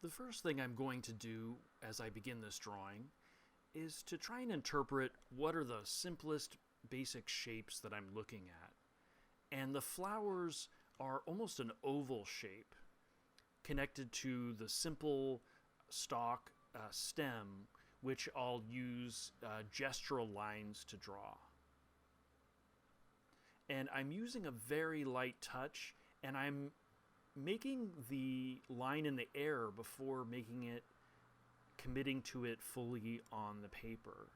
The first thing I'm going to do as I begin this drawing is to try and interpret what are the simplest basic shapes that I'm looking at. And the flowers are almost an oval shape connected to the simple stalk stem, which I'll use gestural lines to draw. And I'm using a very light touch, and I'm making the line in the air before committing to it fully on the paper.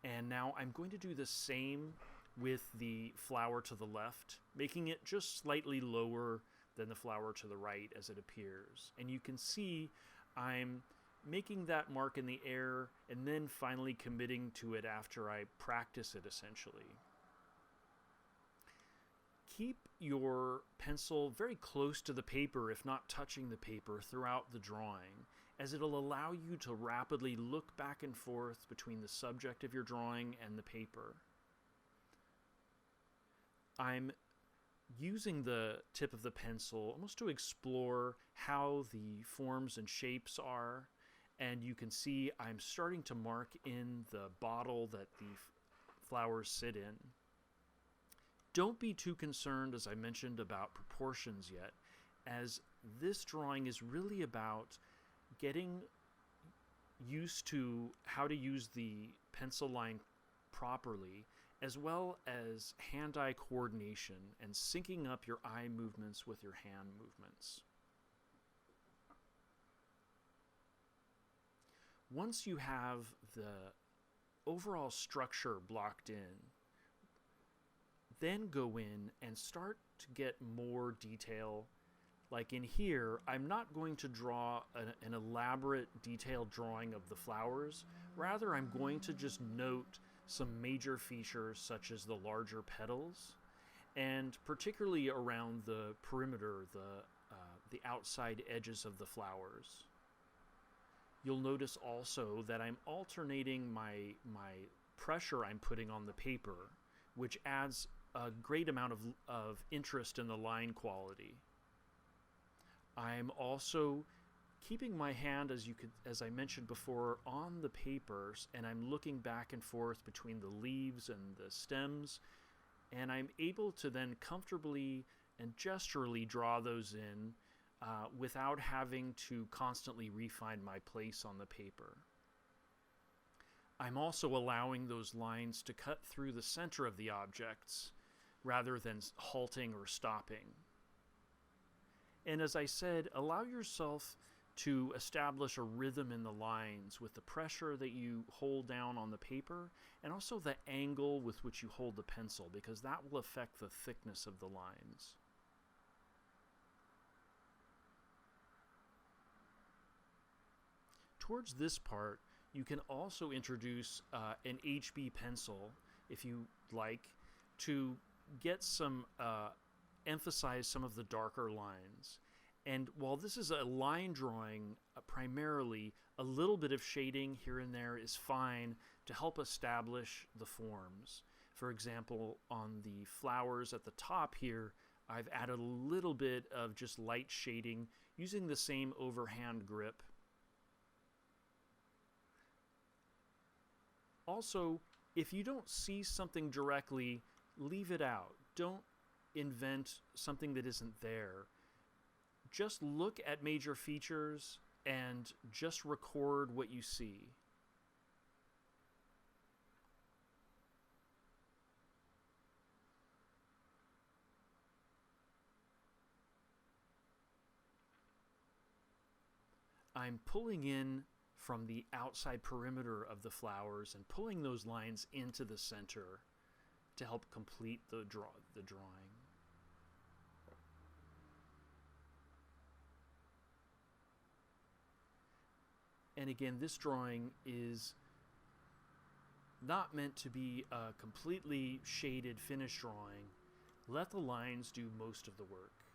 And now I'm going to do the same with the flower to the left, making it just slightly lower than the flower to the right as it appears. And you can see I'm making that mark in the air and then finally committing to it after I practice it, essentially. Keep your pencil very close to the paper, if not touching the paper, throughout the drawing, as it'll allow you to rapidly look back and forth between the subject of your drawing and the paper. I'm using the tip of the pencil almost to explore how the forms and shapes are, and you can see I'm starting to mark in the bottle that the flowers sit in. Don't be too concerned, as I mentioned, about proportions yet, as this drawing is really about getting used to how to use the pencil line properly, as well as hand-eye coordination and syncing up your eye movements with your hand movements. Once you have the overall structure blocked in, then go in and start to get more detail. Like in here, I'm not going to draw an elaborate detailed drawing of the flowers. Rather, I'm going to just note some major features such as the larger petals, and particularly around the perimeter, the outside edges of the flowers. You'll notice also that I'm alternating my pressure I'm putting on the paper, which adds a great amount of interest in the line quality. I'm also keeping my hand, as I mentioned before, on the papers, and I'm looking back and forth between the leaves and the stems, and I'm able to then comfortably and gesturally draw those in without having to constantly refine my place on the paper. I'm also allowing those lines to cut through the center of the objects rather than halting or stopping. And as I said, allow yourself to establish a rhythm in the lines with the pressure that you hold down on the paper and also the angle with which you hold the pencil, because that will affect the thickness of the lines. Towards this part, you can also introduce an HB pencil, if you like, to get some emphasize some of the darker lines. And while this is a line drawing primarily, a little bit of shading here and there is fine to help establish the forms. For example, on the flowers at the top here, I've added a little bit of just light shading using the same overhand grip. Also, if you don't see something directly, leave it out. Don't invent something that isn't there. Just look at major features and just record what you see. I'm pulling in from the outside perimeter of the flowers and pulling those lines into the center to help complete the drawing. And again, this drawing is not meant to be a completely shaded finished drawing. Let the lines do most of the work.